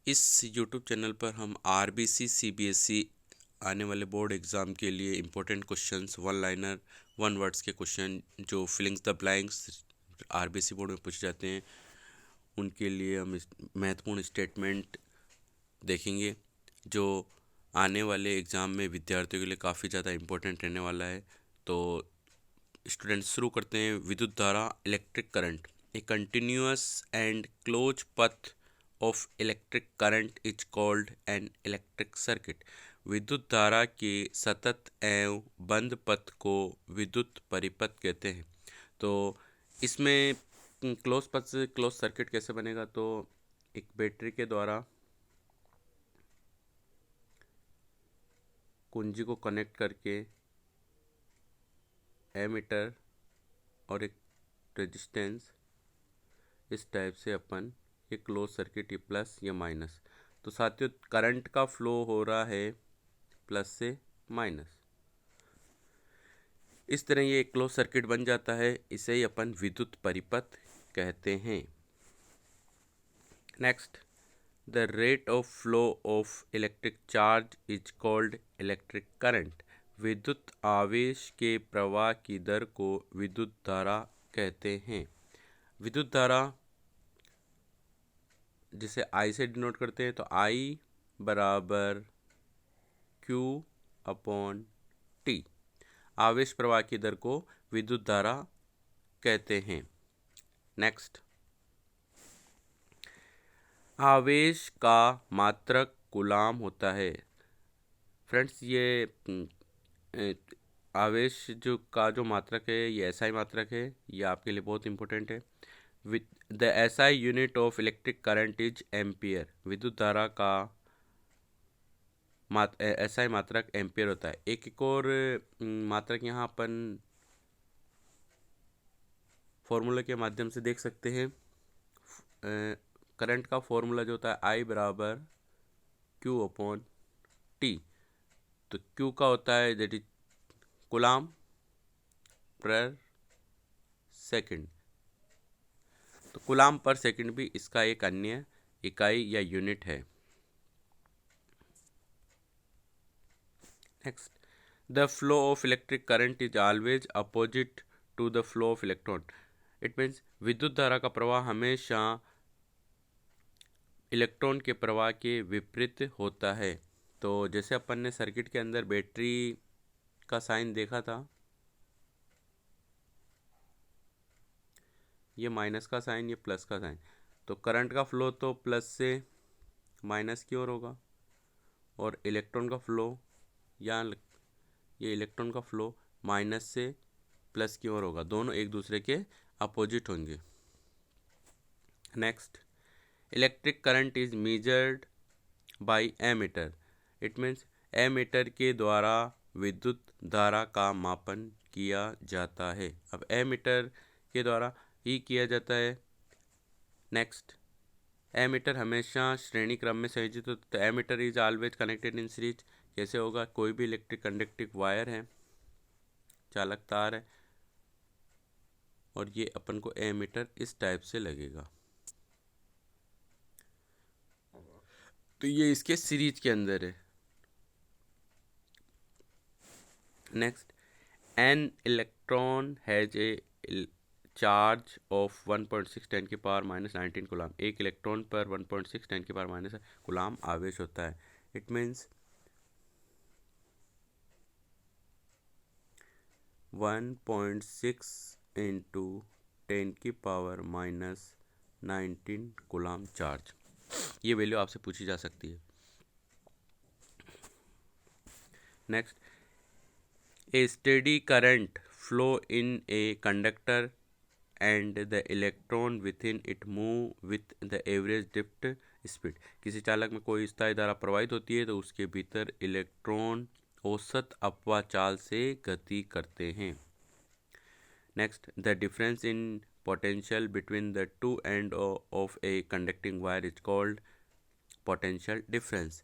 इस YouTube channel पर हम आरबीसी सीबीएसई आने वाले बोर्ड एग्ज़ाम के लिए important questions, one liner, one words के क्वेश्चन जो filling the blanks RBC board में पूछे जाते हैं, उनके लिए हम महत्वपूर्ण स्टेटमेंट देखेंगे जो आने वाले एग्ज़ाम में विद्यार्थियों के लिए काफ़ी ज़्यादा इम्पोर्टेंट रहने वाला है। तो स्टूडेंट्स शुरू करते हैं। विद्युत धारा, electric current. A continuous and close path of electric current is called an electric circuit. विद्युत धारा के सतत एवं बंद पथ को विद्युत परिपथ कहते हैं। तो इसमें क्लोज पथ से क्लोज सर्किट कैसे बनेगा? तो एक बैटरी के द्वारा कुंजी को कनेक्ट करके एमीटर और एक रेजिस्टेंस, इस टाइप से अपन ये क्लोज सर्किट, ये प्लस या माइनस। तो साथियों करंट का फ्लो हो रहा है प्लस से माइनस, इस तरह ये एक क्लोज सर्किट बन जाता है। इसे ही अपन विद्युत परिपथ कहते हैं। Next, the rate of flow of electric charge is called electric current. विद्युत आवेश के प्रवाह की दर को विद्युत धारा कहते हैं। विद्युत धारा जिसे I से डिनोट करते हैं, तो I बराबर Q अपॉन T। आवेश प्रवाह की दर को विद्युत धारा कहते हैं। नेक्स्ट, आवेश का मात्रक कूलाम होता है। फ्रेंड्स ये आवेश जो मात्रक है, ये SI मात्रक है। ये आपके लिए बहुत इंपॉर्टेंट है। The SI unit of electric current is ampere. विद्युत धारा का SI मात्रक एम्पियर होता है। एक और मात्रक यहाँ अपन फॉर्मूला के माध्यम से देख सकते हैं। करंट का फॉर्मूला जो होता है I बराबर Q अपॉन T। तो Q का होता है that is coulomb per second. तो कूलाम पर सेकंड भी इसका एक अन्य इकाई या यूनिट है। Next, the flow of electric current is always opposite to the flow of electron. It means विद्युत धारा का प्रवाह हमेशा इलेक्ट्रॉन के प्रवाह के विपरीत होता है। तो जैसे अपन ने सर्किट के अंदर बैटरी का साइन देखा था, ये माइनस का साइन, ये प्लस का साइन। तो करंट का फ्लो तो प्लस से माइनस की ओर होगा, और इलेक्ट्रॉन का फ्लो या ये इलेक्ट्रॉन का फ्लो माइनस से प्लस की ओर होगा। दोनों एक दूसरे के अपोजिट होंगे। Next, electric current is measured by ammeter. It means ammeter के द्वारा विद्युत धारा का मापन किया जाता है। अब एमीटर के द्वारा ही किया जाता है। नेक्स्ट, एमीटर हमेशा श्रेणी क्रम में संयोजित होता है। Ammeter is always connected in series. कैसे होगा? कोई भी इलेक्ट्रिक कंडक्टिव वायर है, चालक तार है, और ये अपन को एमीटर इस टाइप से लगेगा। तो ये इसके सीरीज के अंदर है। Next, an electron has a charge of 1.6 10 की पावर माइनस 19 कूलाम। एक इलेक्ट्रॉन पर 1.6 10 की पावर माइनस कूलाम आवेश होता है। इट मीन्स 1.6 इंटू 10 की पावर माइनस 19 कूलाम चार्ज। ये वैल्यू आपसे पूछी जा सकती है। Next, a steady current flow in a conductor and the electron within it move with the average drift speed। किसी चालक में कोई स्थायी धारा प्रवाहित होती है तो उसके भीतर इलेक्ट्रॉन औसत अपवाह चाल से गति करते हैं। Next, the difference in potential between the two end of a conducting wire is called potential difference.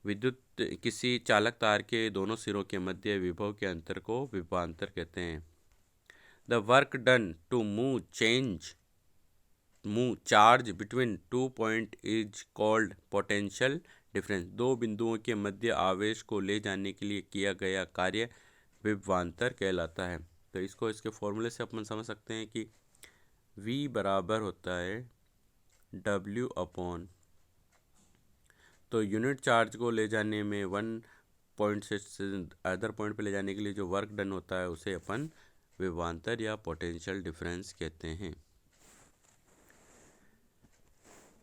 विद्युत किसी चालक तार के दोनों सिरों के मध्य विभव के अंतर को विभवांतर कहते हैं। The work done to move change move charge between 2 point is called potential difference. दो बिंदुओं के मध्य आवेश को ले जाने के लिए किया गया कार्य विभवांतर कहलाता है। तो इसको इसके फॉर्मूले से अपन समझ सकते हैं कि V बराबर होता है W अपॉन, तो यूनिट चार्ज को ले जाने में 1 पॉइंट से अदर पॉइंट पे ले जाने के लिए जो वर्क डन होता है उसे अपन विभवांतर या पोटेंशियल डिफरेंस कहते हैं।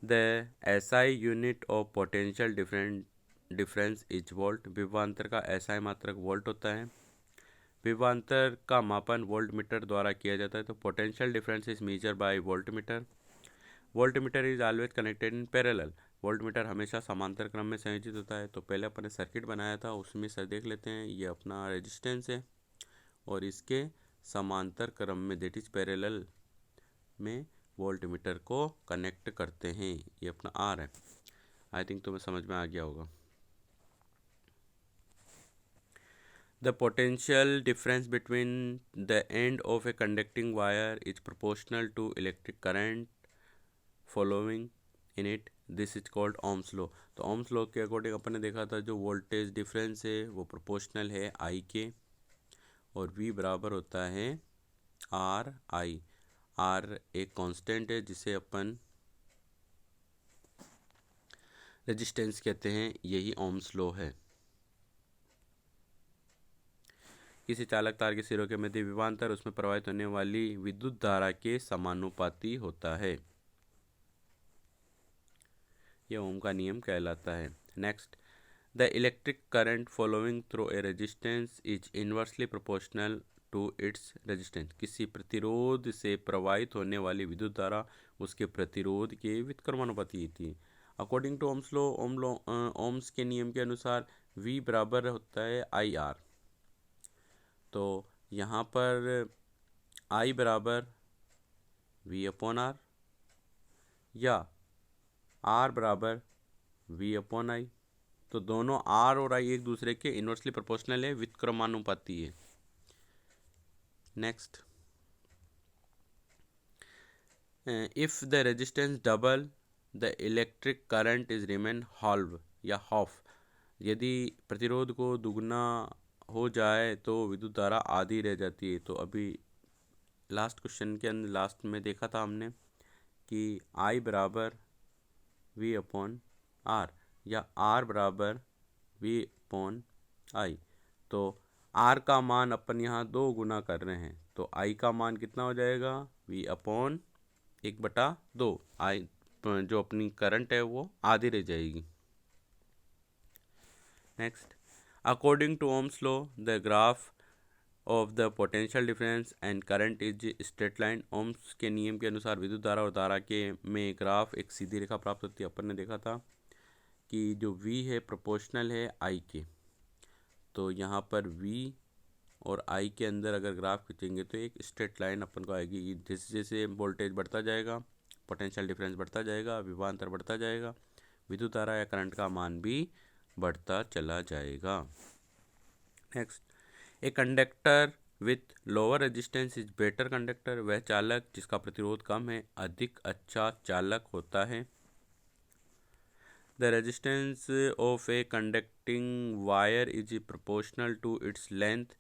The SI unit of potential difference is volt. विभवांतर का SI मात्रक वोल्ट होता है। विभवांतर का मापन वोल्ट मीटर द्वारा किया जाता है। तो potential difference is measure by volt meter. Volt meter is always connected in parallel. Volt meter हमेशा समांतर क्रम में संयोजित होता है। तो पहले अपने सर्किट बनाया था उसमें से देख लेते हैं। ये अपना रेजिस्टेंस है और इसके समांतर क्रम में दैट इज पैरेलल में वोल्ट मीटर को कनेक्ट करते हैं। ये अपना आर है। आई थिंक तुम्हें समझ में आ गया होगा। The potential difference between the end of a conducting wire is proportional to electric current following in it. This is called Ohm's law. तो Ohm's law के अकॉर्डिंग अपन ने देखा था जो वोल्टेज डिफरेंस है वो प्रोपोर्शनल है I के, और V बराबर होता है आर आई। आर एक कांस्टेंट है जिसे अपन रेजिस्टेंस कहते हैं। यही ओम्स लॉ है। किसी चालक तार के सिरों के मध्य विभवांतर उसमें प्रवाहित होने वाली विद्युत धारा के समानुपाती होता है। यह ओम का नियम कहलाता है। Next, the electric current following through a resistance is inversely proportional to its resistance. किसी प्रतिरोध से प्रवाहित होने वाली विद्युत धारा उसके प्रतिरोध के व्युत्क्रमानुपाती होती है। According to Ohm's law, Ohm's के नियम के अनुसार V बराबर होता है IR। तो यहाँ पर I बराबर V अपॉन R या R बराबर V अपॉन I। तो दोनों R और I एक दूसरे के इनवर्सली प्रोपोर्शनल है, व्युत्क्रमानुपाती है। Next, if the resistance double the electric current is remain halve या हाफ। यदि प्रतिरोध को दुगना हो जाए तो विद्युत धारा आधी रह जाती है। तो अभी लास्ट क्वेश्चन के अंदर लास्ट में देखा था हमने कि I बराबर V अपॉन R या R बराबर V अपॉन I। तो R का मान अपन यहाँ 2 गुना कर रहे हैं तो I का मान कितना हो जाएगा, V अपॉन 1/2। I जो अपनी करंट है वो आधी रह जाएगी। Next, according to Ohm's law the graph of the potential difference and current is straight line. Ohm's के नियम के अनुसार विद्युत धारा और धारा के में ग्राफ एक सीधी रेखा प्राप्त होती है। अपन ने देखा था कि जो V है प्रोपोर्शनल है I के। तो यहाँ पर V और I के अंदर अगर ग्राफ खींचेंगे तो एक स्ट्रेट लाइन अपन को आएगी। जैसे जैसे वोल्टेज बढ़ता जाएगा पोटेंशियल डिफरेंस बढ़ता जाएगा, विभवांतर बढ़ता जाएगा, विद्युत धारा या करंट का मान भी बढ़ता चला जाएगा। Next, a conductor with lower resistance is better conductor. वह चालक जिसका प्रतिरोध कम है अधिक अच्छा चालक होता है। The resistance of a conducting wire is proportional to its length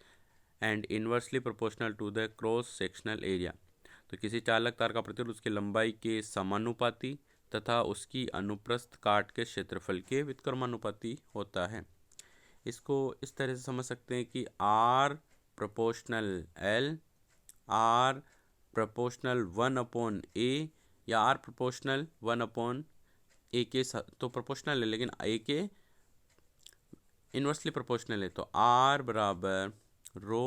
and inversely proportional to the cross sectional area. तो किसी चालक तार का प्रतिरोध उसकी लंबाई के समानुपाती तथा उसकी अनुप्रस्थ काट के क्षेत्रफल के व्युत्क्रमानुपाती होता है। इसको इस तरह से समझ सकते हैं कि R proportional L, R proportional 1/A या R प्रोपोर्शनल 1/A के तो प्रोपोर्शनल है लेकिन A के इनवर्सली प्रोपोर्शनल है। तो R बराबर रो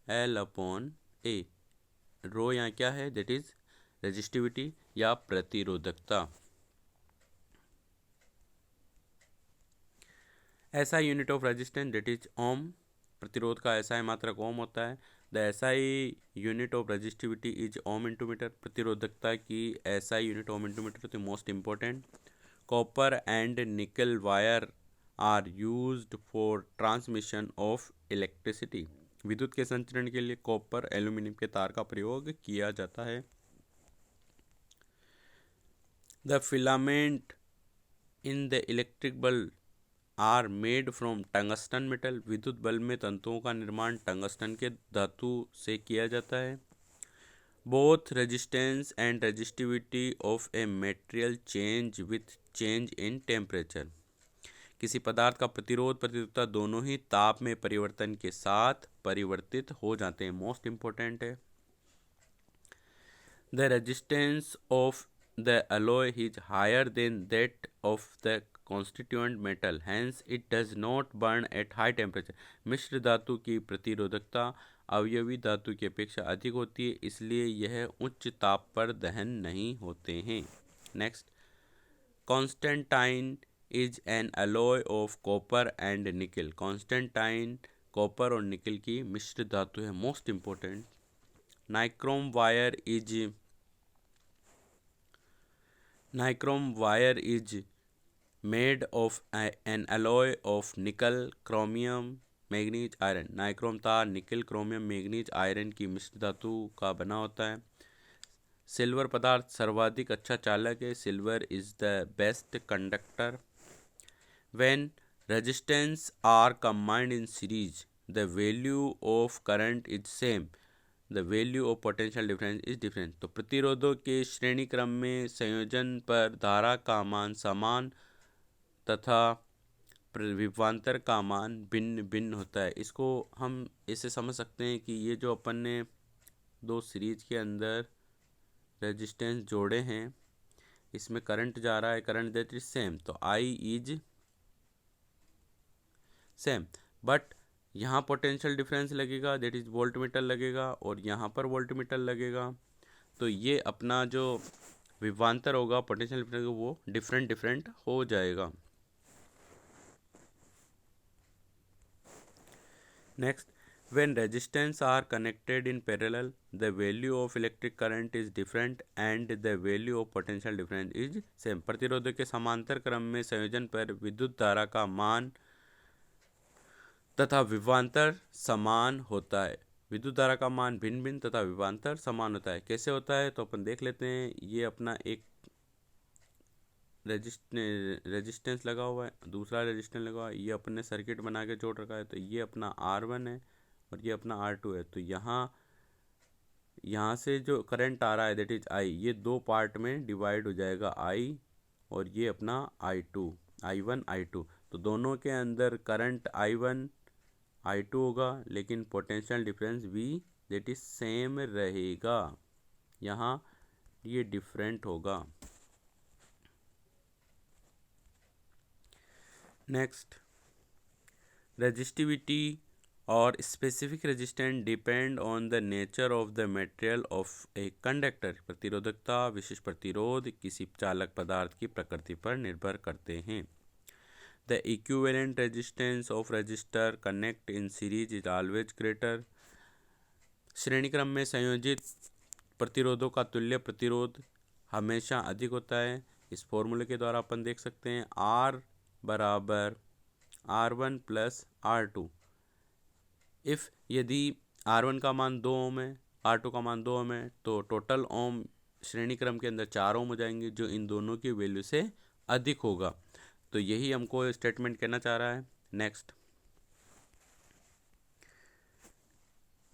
L/A। रो यहाँ क्या है, दैट इज रेजिस्टिविटी या प्रतिरोधकता। SI unit of resistance that is ohm. प्रतिरोध का SI मात्रक ओम होता है। The SI unit of resistivity is ohm into metre. प्रतिरोधकता की SI यूनिट ओम इंटू मीटर होती है। Most important, copper and nickel wire are used for transmission of electricity. विद्युत के संचरण के लिए कॉपर एल्यूमिनियम के तार का प्रयोग किया जाता है। The filament in the electric bulb are made from tungsten metal. विद्युत बल्ब में तंतुओं का निर्माण टंगस्टन के धातु से किया जाता है। Both resistance and resistivity of A material change with change in temperature. किसी पदार्थ का प्रतिरोध प्रतिरोधकता दोनों ही ताप में परिवर्तन के साथ परिवर्तित हो जाते हैं। मोस्ट इंपॉर्टेंट है। The resistance of the alloy is higher than that of the constituent metal, hence it does not burn at high temperature। मिश्र धातु की प्रतिरोधकता अवयवी धातु की अपेक्षा अधिक होती है, इसलिए यह उच्च ताप पर दहन नहीं होते हैं। Next, constantan is an alloy of copper and nickel. Constantan copper और निकल की मिश्र धातु है। Most important. Nichrome wire is made of an alloy of nickel chromium manganese iron. Nichrome तार निकल क्रोमियम मैग्नीज आयरन की मिश्र धातु का बना होता है। सिल्वर पदार्थ सर्वाधिक अच्छा चालक है। Silver is the best conductor. When resistance R combined in series the value of current is same, the value of potential difference is different. तो प्रतिरोधों के श्रेणी क्रम में संयोजन पर धारा का मान समान तथा विभवांतर का मान भिन्न भिन्न होता है। इसको हम इसे समझ सकते हैं कि ये जो अपन ने दो सीरीज के अंदर रेजिस्टेंस जोड़े हैं, इसमें करंट जा रहा है, करंट दैट इज सेम, तो आई इज सेम, बट यहाँ पोटेंशियल डिफरेंस लगेगा दैट इज वोल्टमीटर लगेगा और यहाँ पर वोल्टमीटर लगेगा। तो ये अपना जो विभवांतर होगा पोटेंशियल डिफरेंस वो डिफरेंट डिफरेंट हो जाएगा। Next, when resistance are connected in parallel the value of electric current is different and the value of potential difference is same। प्रतिरोधों के समांतर क्रम में संयोजन पर विद्युत धारा का मान तथा विभवांतर समान होता है। विद्युत धारा का मान भिन्न भिन्न तथा विभवांतर समान होता है। कैसे होता है तो अपन देख लेते हैं। ये अपना एक रेजिस्टेंस लगा हुआ है, दूसरा रेजिस्टेंस लगा हुआ है, ये अपन ने सर्किट बना के जोड़ रखा है। तो ये अपना R1 है और ये अपना R2 है। तो यहाँ से जो करंट आ रहा है दैट इज I, ये दो पार्ट में डिवाइड हो जाएगा I और ये अपना I1 I2। तो दोनों के अंदर करंट I1 I2 होगा लेकिन potential difference V that is same रहेगा। यहाँ ये डिफरेंट होगा। नेक्स्ट, रेजिस्टिविटी और specific resistance depend on the nature of the material of a conductor. प्रतिरोधकता विशिष्ट प्रतिरोध किसी चालक पदार्थ की प्रकृति पर निर्भर करते हैं। The equivalent resistance of register connect in series is always greater. श्रेणी क्रम में संयोजित प्रतिरोधों का तुल्य प्रतिरोध हमेशा अधिक होता है। इस फॉर्मूले के द्वारा अपन देख सकते हैं R बराबर R1 प्लस R2। इफ़ यदि R1 का मान 2 ओम है, R2 का मान 2 ओम है, तो टोटल ओम श्रेणी क्रम के अंदर 4 ओम हो जाएंगे जो इन दोनों की वैल्यू से अधिक होगा। तो यही हमको स्टेटमेंट कहना चाह रहा है। Next,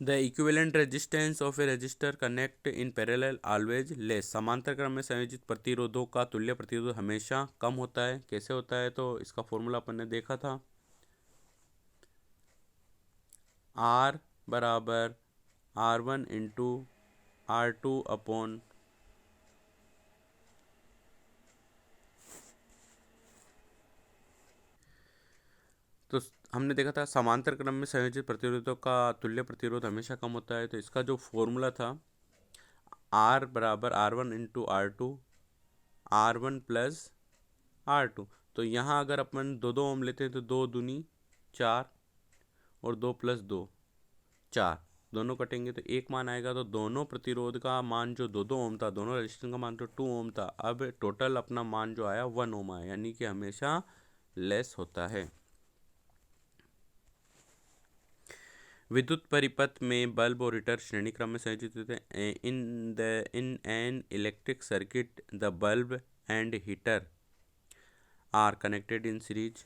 the equivalent resistance of A register connect in parallel always less. समांतर क्रम में संयोजित प्रतिरोधों का तुल्य प्रतिरोध हमेशा कम होता है। कैसे होता है तो इसका फॉर्मूला अपन ने देखा था। R बराबर R1 इंटू R2 अपॉन तो हमने देखा था समांतर क्रम में संयोजित प्रतिरोधों का तुल्य प्रतिरोध हमेशा कम होता है। तो इसका जो फॉर्मूला था R बराबर R1 into R2 R1 plus R2। तो यहाँ अगर अपन 2 ओम लेते हैं तो 2 दूनी 4 और 2 प्लस 2 4, दोनों कटेंगे तो एक मान आएगा। तो दोनों प्रतिरोध का मान जो 2 ओम था, दोनों रेजिस्टेंस का मान तो 2 ओम था, अब टोटल अपना मान जो आया 1 ओम आया, यानी कि हमेशा लेस होता है। विद्युत परिपथ में बल्ब और हीटर श्रेणी क्रम में संयोजित होते हैं। In an electric circuit the bulb and heater are connected in series.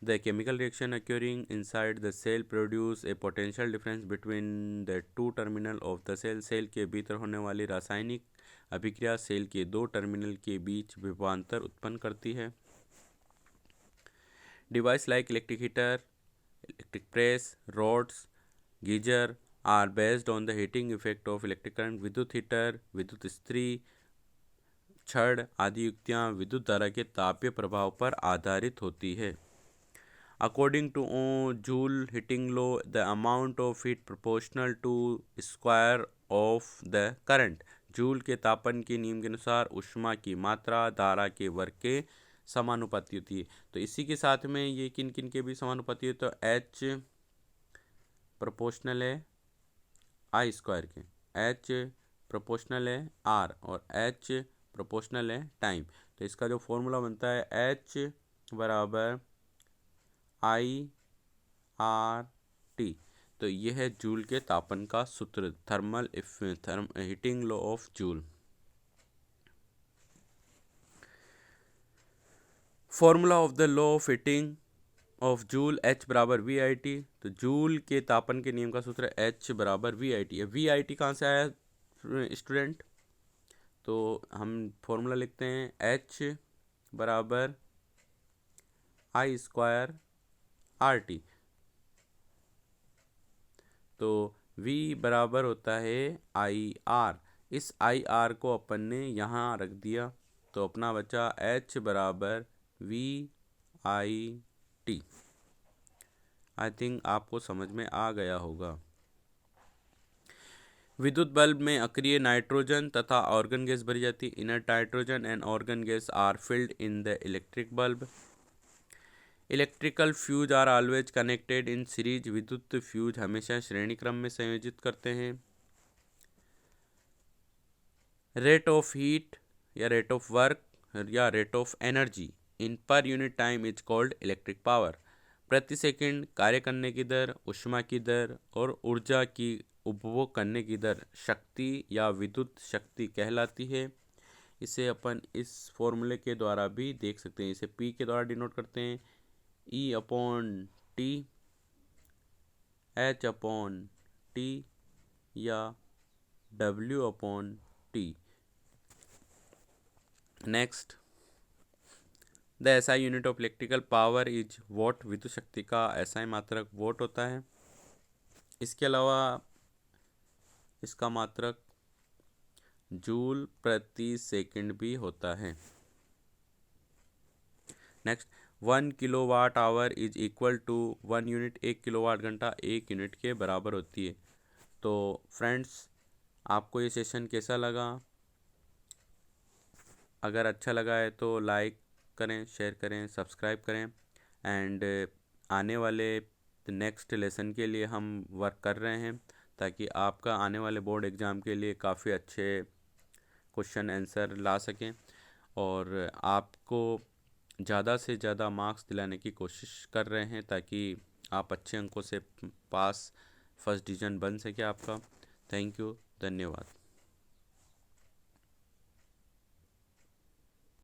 The chemical reaction occurring inside the cell produce a potential difference between the two terminal of the cell. Cell के भीतर होने वाली रासायनिक अभिक्रिया cell के दो terminal के बीच विभवांतर उत्पन्न करती है. Device like electric heater, electric press, rods, geyser are based on the heating effect of electric current. विद्युत हीटर, विद्युत इस्त्री, छड़ आदि युक्तियाँ विद्युत धारा के तापीय प्रभाव पर आधारित होती है. According to Joule heating law, the amount of heat proportional to square of the current. Joule के तापन के नियम के अनुसार ऊष्मा की मात्रा धारा के वर्ग के समानुपाती होती है. तो इसी के साथ में ये किन किन के भी समानुपाती है, तो H प्रोपोर्शनल है आई स्क्वायर के, H प्रोपोर्शनल है R और H प्रोपोर्शनल है टाइम. तो इसका जो फॉर्मूला बनता है H बराबर IRT. तो यह है जूल के तापन का सूत्र, thermal heating law of joule. Formula of the law of heating of joule H बराबर VIT. तो जूल के तापन के नियम का सूत्र H बराबर VIT है. VIT कहाँ से आया स्टूडेंट, तो हम फॉर्मूला लिखते हैं H बराबर I स्क्वायर RT. तो V बराबर होता है IR. इस IR को अपन ने यहाँ रख दिया तो अपना बचा H बराबर VIT. आई थिंक आपको समझ में आ गया होगा. विद्युत बल्ब में अक्रिय नाइट्रोजन तथा ऑर्गन गैस भरी जाती है. Inert nitrogen and argon gas are filled in the electric bulb. Electrical fuse are always connected in series. विद्युत फ्यूज हमेशा श्रेणी क्रम में संयोजित करते हैं. रेट ऑफ हीट या रेट ऑफ वर्क या rate of energy in per unit time is called electric power. प्रति सेकंड कार्य करने की दर, ऊष्मा की दर और ऊर्जा की उपभोग करने की दर शक्ति या विद्युत शक्ति कहलाती है. इसे अपन इस फॉर्मूले के द्वारा भी देख सकते हैं. इसे P के द्वारा डिनोट करते हैं, E/T, H/T या W/T. Next, the SI unit of electrical power is what. विद्युत शक्ति का SI मात्रक वॉट होता है. इसके अलावा इसका मात्रक जूल प्रति सेकंड भी होता है. Next, 1 kilowatt hour is equal to 1 unit. 1 kilowatt घंटा 1 यूनिट के बराबर होती है. तो फ्रेंड्स, आपको ये सेशन कैसा लगा? अगर अच्छा लगा है तो लाइक करें, शेयर करें, सब्सक्राइब करें. एंड आने वाले नेक्स्ट लेसन के लिए हम वर्क कर रहे हैं ताकि आपका आने वाले बोर्ड एग्ज़ाम के लिए काफ़ी अच्छे क्वेश्चन आंसर ला सकें और आपको ज़्यादा से ज़्यादा मार्क्स दिलाने की कोशिश कर रहे हैं ताकि आप अच्छे अंकों से पास फर्स्ट डिवीज़न बन सके आपका. थैंक यू, धन्यवाद.